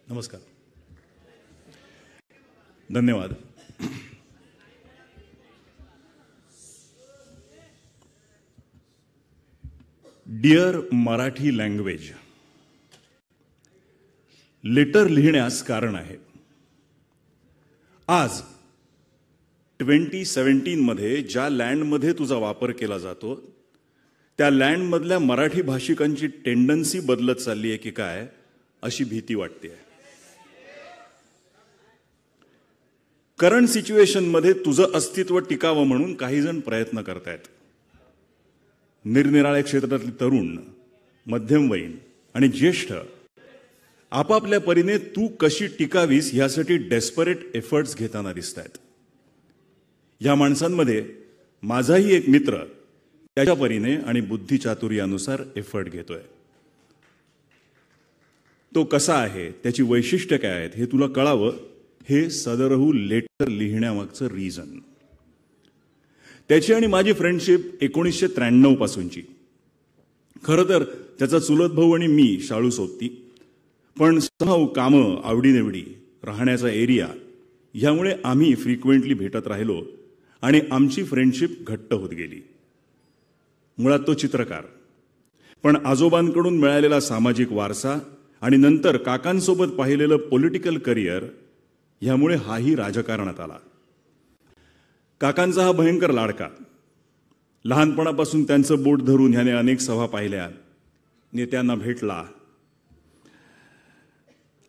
नमस्कार. धन्यवाद. Dear Marathi language, letter लिहिण्यास कारण आहे. आज 2017 मध्ये ज्या लँडमध्ये तुझा वापर केला जातो त्या लँडमधल्या मराठी भाषिकांची टेंडन्सी बदलत चालली आहे की काय अशी भीती वाटते. करंट सिच्युएशनमध्ये तुझं अस्तित्व टिकावं म्हणून काही जण प्रयत्न करतायत. निरनिराळ्या क्षेत्रातले तरुण, मध्यमवयीन आणि ज्येष्ठ आपापल्या परीने तू कशी टिकावीस यासाठी डेस्परेट एफर्ट्स घेताना दिसतायत. या माणसांमध्ये माझाही एक मित्र त्याच्या परीने आणि बुद्धिचातुर्यानुसार एफर्ट घेतोय. तो कसा आहे, त्याची वैशिष्ट्ये काय आहेत हे तुला कळावं हे सदरहू लेटर लिहिण्यामागचं रिझन. त्याची आणि माझी फ्रेंडशिप 1993 पासूनची. खरं तर त्याचा चुलत भाऊ आणि मी शाळू सोबती, पण समहाऊ कामं, आवडीनिवडी, राहण्याचा एरिया यामुळे आम्ही फ्रिक्वेंटली भेटत राहिलो आणि आमची फ्रेंडशिप घट्ट होत गेली. मुळात तो चित्रकार, पण आजोबांकडून मिळालेला सामाजिक वारसा आणि नंतर काकांसोबत पाहिलेलं पॉलिटिकल करिअर यामुळे हाही राजकारणात आला. काकांचा हा भयंकर लाडका. लहानपणापासून त्यांचं बोट धरून ह्याने अनेक सभा पाहिल्या, नेत्यांना भेटला.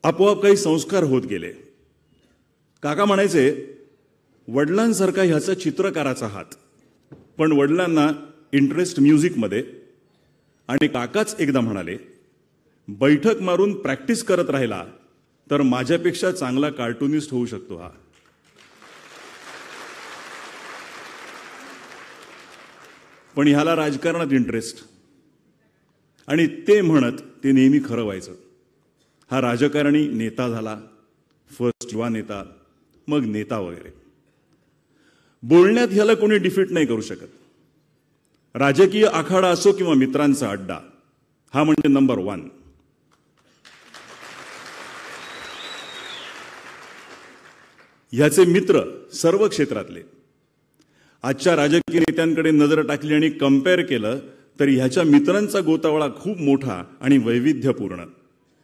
आपोआप काही संस्कार होत गेले. काका म्हणायचे, वडिलांसारखा ह्याचा चित्रकाराचा हात, पण वडिलांना इंटरेस्ट म्युझिकमध्ये. आणि काकाच एकदा म्हणाले, बैठक मारून प्रॅक्टिस करत राहिला तर माझ्यापेक्षा चांगला कार्टूनिस्ट होऊ शकतो हा. पण ह्याला राजकारणात इंटरेस्ट, आणि ते म्हणत ते नेहमी खरं व्हायचं. हा राजकारणी नेता झाला, फर्स्ट युवा नेता, मग नेता वगैरे. बोलण्यात ह्याला कोणी डिफीट नाही करू शकत. राजकीय आखाडा असो किंवा मित्रांचा अड्डा, हा म्हणजे नंबर 1. ह्याचे मित्र सर्व क्षेत्रातले. आजच्या राजकीय नेत्यांकडे नजर टाकली आणि कम्पेअर केलं तर ह्याच्या मित्रांचा गोतावळा खूप मोठा आणि वैविध्यपूर्ण.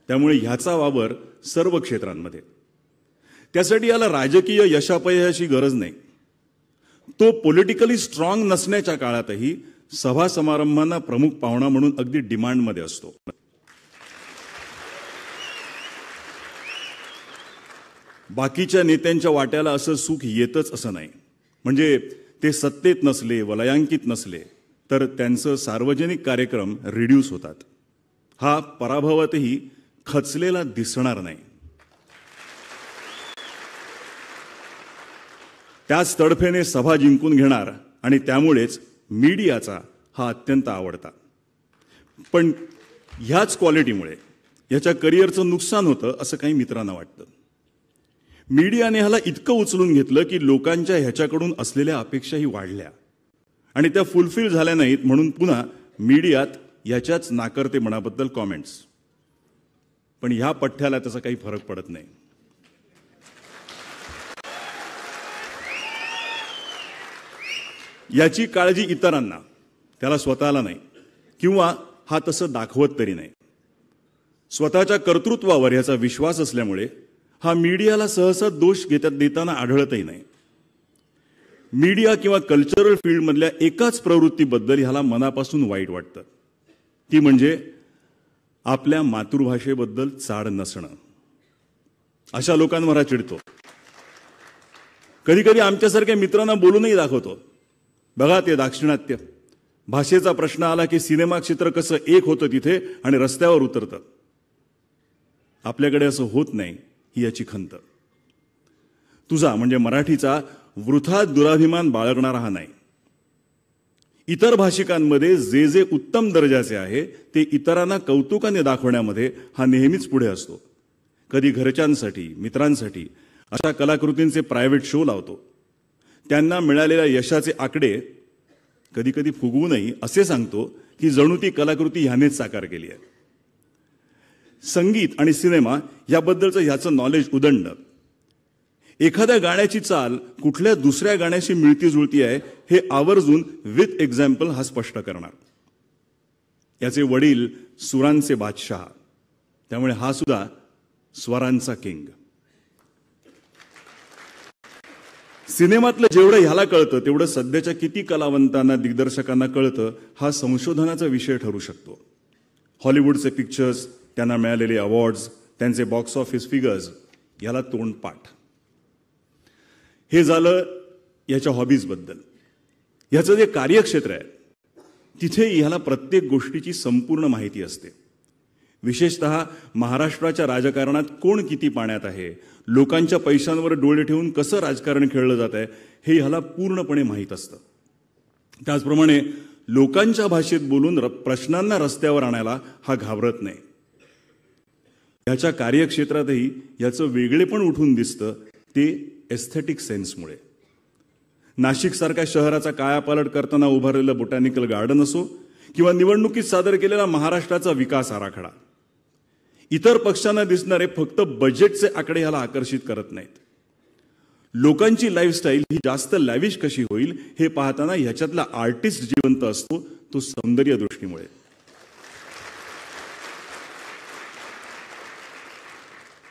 त्यामुळे ह्याचा वावर सर्व क्षेत्रांमध्ये. त्यासाठी याला राजकीय यशापयशाची गरज नाही. तो पॉलिटिकली स्ट्रॉंग नसण्याच्या काळातही सभा समारंभांना प्रमुख पाहुणा म्हणून अगदी डिमांडमध्ये असतो. बाकीच्या नेत्यांच्या वाट्याला असं सुख येतच असं नाही. म्हणजे ते सत्तेत नसले, वलयांकित नसले तर त्यांचं सार्वजनिक कार्यक्रम रिड्यूस होतात. हा पराभवातही खचलेला दिसणार नाही. त्याच तडफेने सभा जिंकून घेणार आणि त्यामुळेच मीडियाचा हा अत्यंत आवडता. पण ह्याच क्वालिटीमुळे याच्या करिअरचं नुकसान होतं असं काही मित्रांना वाटतं. मीडियाने ह्याला इतकं उचलून घेतलं की लोकांच्या ह्याच्याकडून असलेल्या अपेक्षाही वाढल्या आणि त्या फुलफिल झाल्या नाहीत म्हणून पुन्हा मीडियात याच्याच नाकर्तेपणाबद्दल कॉमेंट्स. पण ह्या पठ्ठ्याला त्याचा काही फरक पडत नाही. याची काळजी इतरांना, त्याला स्वतःला नाही, किंवा हा तसं दाखवत तरी नाही. स्वतःच्या कर्तृत्वावर याचा विश्वास असल्यामुळे हा मीडियाला सहसा दोष देताना आढळतही नाही. मीडिया किंवा कल्चरल फील्डमधल्या एकाच प्रवृत्तीबद्दल ह्याला मनापासून वाईट वाटतं. ती म्हणजे आपल्या मातृभाषेबद्दल चाड नसणं. अशा लोकांवर हा चिडतो. कधी कधी आमच्यासारख्या मित्रांना बोलूनही दाखवतो. बघा ते दाक्षिणात्य. भाषेचा प्रश्न आला की सिनेमा क्षेत्र कसं एक होतं तिथे आणि रस्त्यावर उतरतं. आपल्याकडे असं होत नाही ही याची खंत. तुझा म्हणजे मराठीचा वृथा दुराभिमान बाळगणारा हा नाही. इतर भाषिकांमध्ये जे जे उत्तम दर्जाचे आहे ते इतरांना कौतुकाने दाखवण्यामध्ये हा नेहमीच पुढे असतो. कधी घरच्यांसाठी, मित्रांसाठी अशा कलाकृतींचे प्रायव्हेट शो लावतो. त्यांना मिळालेल्या यशाचे आकडे कधी कधी फुगवूनही असे सांगतो की जणू ती कलाकृती ह्यानेच साकार केली आहे. संगीत आणि सिनेमा याबद्दलचं ह्याचं नॉलेज उदंड. एखाद्या गाण्याची चाल कुठल्या दुसऱ्या गाण्याशी मिळती जुळती आहे हे आवर्जून विथ एक्झाम्पल हा स्पष्ट करणार. याचे वडील सुरांचे बादशाह, त्यामुळे हा सुद्धा स्वरांचा किंग. सिनेमातलं जेवढं ह्याला कळतं तेवढं सध्याच्या किती कलावंतांना दिग्दर्शकांना कळतं हा संशोधनाचा विषय ठरू शकतो. हॉलिवूडचे पिक्चर्स, त्यांना मिळालेले अवॉर्ड्स, त्यांचे बॉक्स ऑफिस फिगर्स, याला तोंडपाठ. हे झालं याच्या हॉबीजबद्दल. ह्याचं जे कार्यक्षेत्र आहे तिथे ह्याला प्रत्येक गोष्टीची संपूर्ण माहिती असते. विशेषतः महाराष्ट्राच्या राजकारणात कोण किती पाण्यात आहे, लोकांच्या पैशांवर डोळे ठेवून कसं राजकारण खेळलं जात आहे हे ह्याला पूर्णपणे माहीत असतं. त्याचप्रमाणे लोकांच्या भाषेत बोलून प्रश्नांना रस्त्यावर आणायला हा घाबरत नाही. याच्या कार्यक्षेत्रातही याचं वेगळेपण उठून दिसतं ते एस्थेटिक सेन्समुळे. नाशिकसारख्या शहराचा कायापालट करताना उभारलेलं बोटॅनिकल गार्डन असो किंवा निवडणुकीत सादर केलेला महाराष्ट्राचा विकास आराखडा, इतर पक्षांना दिसणारे फक्त बजेटचे आकडे ह्याला आकर्षित करत नाहीत. लोकांची लाईफस्टाईल ही जास्त लॅविश कशी होईल हे पाहताना ह्याच्यातला आर्टिस्ट जिवंत असतो, तो सौंदर्य दृष्टीमुळे.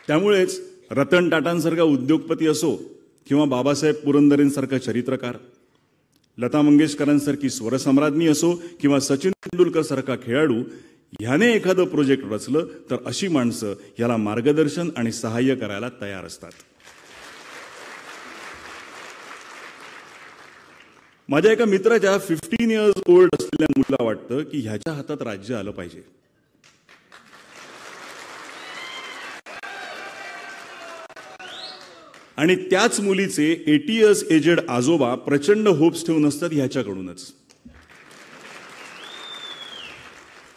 त्यामुळेच रतन टाटांसारखा उद्योगपती असो किंवा बाबासाहेब पुरंदरेंसारखा चरित्रकार, लता मंगेशकरांसारखी स्वरसम्राज्ञी असो किंवा सचिन तेंडुलकर सारखा खेळाडू, ह्याने एखादं प्रोजेक्ट रचलं तर अशी माणसं याला मार्गदर्शन आणि सहाय्य करायला तयार असतात. माझ्या एका मित्राच्या 15 इयर्स ओल्ड असलेल्या मुलाला वाटतं की ह्याच्या हातात राज्य आलं पाहिजे. आणि त्याच मुलीचे 80 इयर्स एजेड आजोबा प्रचंड होप्स ठेवून असतात ह्याच्याकडूनच.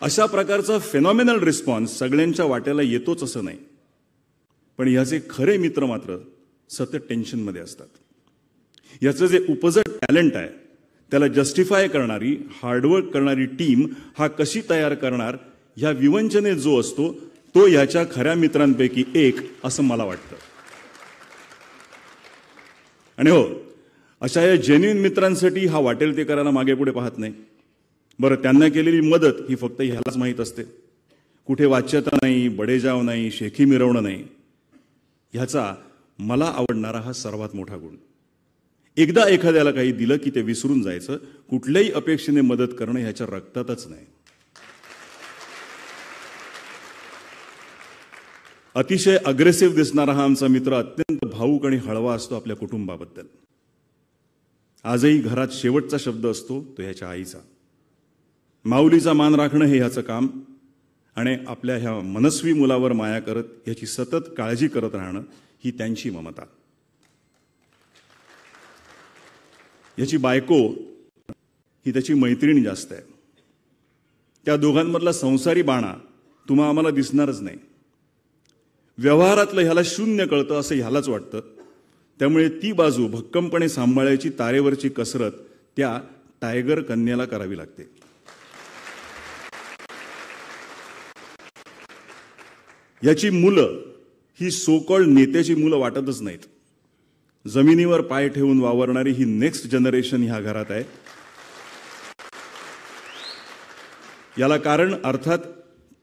अशा प्रकारचा फेनॉमिनल रिस्पॉन्स सगळ्यांच्या वाट्याला येतोच असं नाही, पण ह्याचे खरे मित्र मात्र सतत टेन्शनमध्ये असतात. याचं जे उपजत टॅलेंट आहे त्याला जस्टिफाय करणारी, हार्डवर्क करणारी टीम हा कशी तयार करणार ह्या विवंचनेत जो असतो तो ह्याच्या खऱ्या मित्रांपैकी एक असं मला वाटतं. आणि हो, अशा या जेन्युइन मित्रांसाठी हा वाटेल ते करायला मागे पुढे पाहत नाही. बरं, त्यांना केलेली मदत ही फक्त ह्यालाच माहीत असते. कुठे वाच्यता नाही, बडेजाव नाही, शेखी मिरवणं नाही. ह्याचा मला आवडणारा हा सर्वात मोठा गुण. एकदा एखाद्याला काही दिलं की ते विसरून जायचं, कुठल्याही अपेक्षेने मदत करणं ह्याच्या रक्तातच नाही. अतिशय अग्रेसिव्ह दिसणारा हा आमचा मित्र अत्यंत भावूक आणि हळवा असतो आपल्या कुटुंबाबद्दल. आजही घरात शेवटचा शब्द असतो तो ह्याच्या आईचा. माऊलीचा मान राखणं हे ह्याचं काम आणि आपल्या ह्या मनस्वी मुलावर माया करत ह्याची सतत काळजी करत राहणं ही त्यांची ममता. याची बायको ही त्याची मैत्रीण जास्त आहे. त्या दोघांमधला संसारी बाणा तुम्हा आम्हाला दिसणारच नाही. व्यवहारातलं ह्याला शून्य कळतं असं ह्यालाच वाटतं. त्यामुळे ती बाजू भक्कमपणे सांभाळायची तारेवरची कसरत त्या टायगर कन्याला करावी लागते. याची मुलं ही सो कॉल्ड नेत्याची मुलं वाटतच नाहीत. जमिनीवर पाय ठेवून वावरणारी ही नेक्स्ट जनरेशन ह्या घरात आहे. याला कारण अर्थात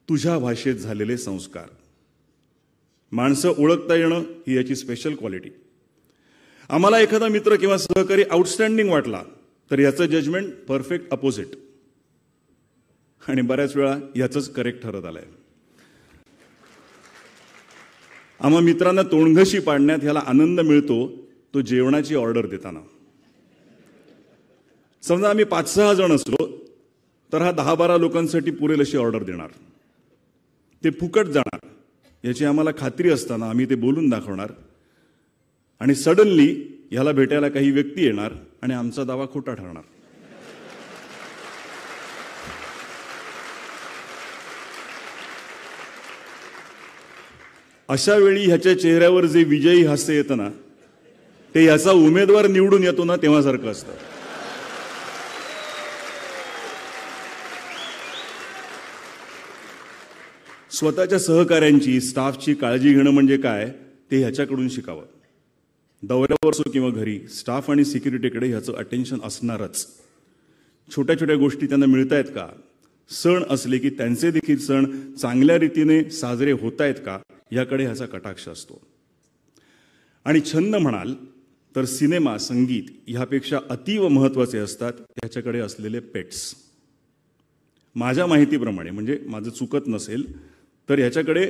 तुझ्या भाषेत झालेले संस्कार. माणसं ओळखता येणं ही याची स्पेशल क्वालिटी. आम्हाला एखादा मित्र किंवा सहकारी आउटस्टँडिंग वाटला तर याचं जजमेंट परफेक्ट अपोजिट, आणि बऱ्याच वेळा याचंच करेक्ट ठरत आलंय. आम्हा मित्रांना तोंडघशी पाडण्यात ह्याला आनंद मिळतो तो जेवणाची ऑर्डर देताना. समजा आम्ही 5-6 जण असलो तर हा 10-12 लोकांसाठी पुरेल अशी ऑर्डर देणार. ते फुकट जाणार याची आम्हाला खात्री असताना आम्ही ते बोलून दाखवणार, आणि सडनली ह्याला भेटायला काही व्यक्ती येणार आणि आमचा दावा खोटा ठरणार. अशा वेळी ह्याच्या चेहऱ्यावर जे विजयी हास्य येतं ना ते याचा उमेदवार निवडून येतो ना तेव्हासारखं असतं. स्वतःच्या सहकाऱ्यांची, स्टाफची काळजी घेणं म्हणजे काय ते ह्याच्याकडून शिकावं. दौऱ्यावर असो किंवा घरी स्टाफ आणि सिक्युरिटीकडे ह्याचं अटेन्शन असणारच. छोट्या छोट्या गोष्टी त्यांना मिळत आहेत का, सण असले की त्यांचे देखील सण चांगल्या रीतीने साजरे होत आहेत का, याकडे ह्याचा कटाक्ष असतो. आणि छंद म्हणाल तर सिनेमा, संगीत ह्यापेक्षा अतीव महत्त्वाचे असतात ह्याच्याकडे असलेले पेट्स. माझ्या माहितीप्रमाणे, म्हणजे माझं चुकत नसेल तर ह्याच्याकडे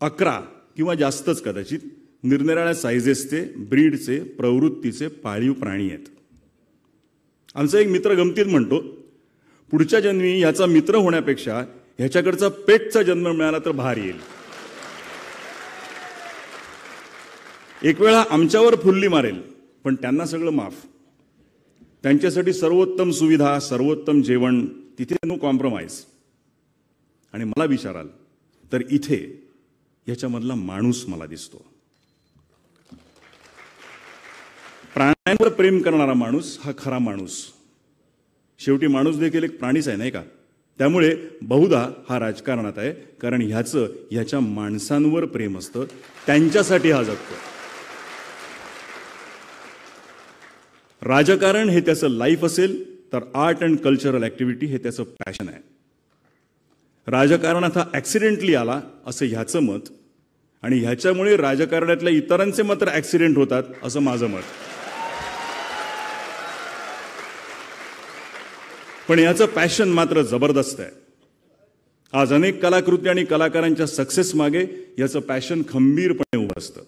11 किंवा जास्तच कदाचित निरनिराळ्या सायझेसचे, ब्रीडचे, प्रवृत्तीचे पाळीव प्राणी आहेत. आमचा एक मित्र गमतीत म्हणतो, पुढच्या जन्मी याचा मित्र होण्यापेक्षा ह्याच्याकडचा पेटचा जन्म मिळाला तर भारी येईल. एक वेळा आमच्यावर फुल्ली मारेल, पण त्यांना सगळं माफ. त्यांच्यासाठी सर्वोत्तम सुविधा, सर्वोत्तम जेवण, तिथे नो कॉम्प्रोमाइज. आणि मला विचाराल तर इथे याच्यामधला माणूस मला दिसतो. प्राण्यांवर प्रेम करणारा माणूस हा खरा माणूस. शेवटी माणूस देखील एक प्राणीच आहे, नाही का? त्यामुळे बहुधा हा राजकारणात आहे, कारण ह्याच्या माणसांवर प्रेम असतं, त्यांच्यासाठी हा जगतो. राजकारण हे त्याचं लाईफ असेल तर आर्ट अँड कल्चरल ॲक्टिव्हिटी हे त्याचं पॅशन आहे. राजकारणात हा ॲक्सिडेंटली आला असं ह्याचं मत, आणि ह्याच्यामुळे राजकारणातल्या इतरांचे मात्र ॲक्सिडेंट होतात असं माझं मत. पण याचं पॅशन मात्र जबरदस्त आहे. आज अनेक कलाकृती आणि कलाकारांच्या सक्सेस मागे याचं पॅशन खंबीरपणे उभं असतं.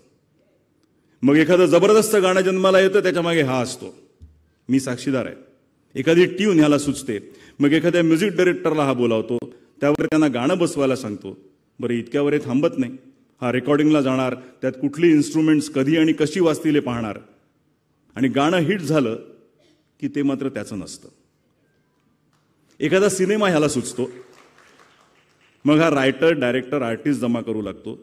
मग एखादं जबरदस्त गाणं जन्माला येतं, त्याच्या मागे हा असतो. मी साक्षीदार आहे. एखादी ट्यून ह्याला सुचते, मग एखाद्या म्युझिक डायरेक्टरला हा बोलावतो, त्यावर त्यांना गाणं बसवायला सांगतो. बरं, इतक्यावर थांबत नाही. हा रेकॉर्डिंगला जाणार, त्यात कुठली इन्स्ट्रुमेंट्स कधी आणि कशी वाजतील हे पाहणार, आणि गाणं हिट झालं की ते मात्र त्याचं नसतं. एखादा सिनेमा ह्याला सुचतो, मग हा रायटर, डायरेक्टर, आर्टिस्ट जमा करू लागतो.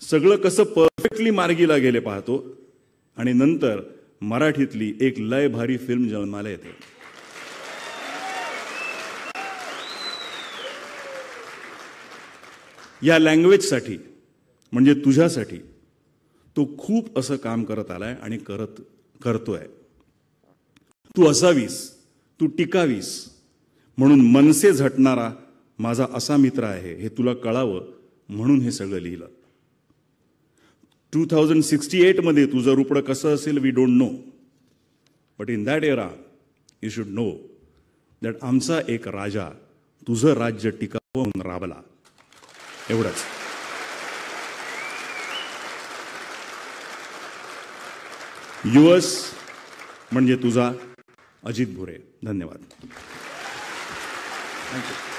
सगळं कसं परफेक्टली मार्गीला गेले पाहतो, आणि नंतर मराठीतली एक लय भारी फिल्म जन्माला येते. या लँग्वेजसाठी, म्हणजे तुझ्यासाठी तो खूप असं काम करत आलाय आणि करतोय. तू असावीस, तू टिकावीस म्हणून मनसे झटणारा माझा असा मित्र आहे हे तुला कळावं म्हणून हे सगळं लिहिलं. 2068 मध्ये तुझं रूपडं कसं असेल we don't know, but in that era you should know that आमचा एक राजा तुझं राज्य टिकावं म्हणून राबला. एवढंच. युएस म्हणजे तुझा अजित भुरे. धन्यवाद. थँक्यू.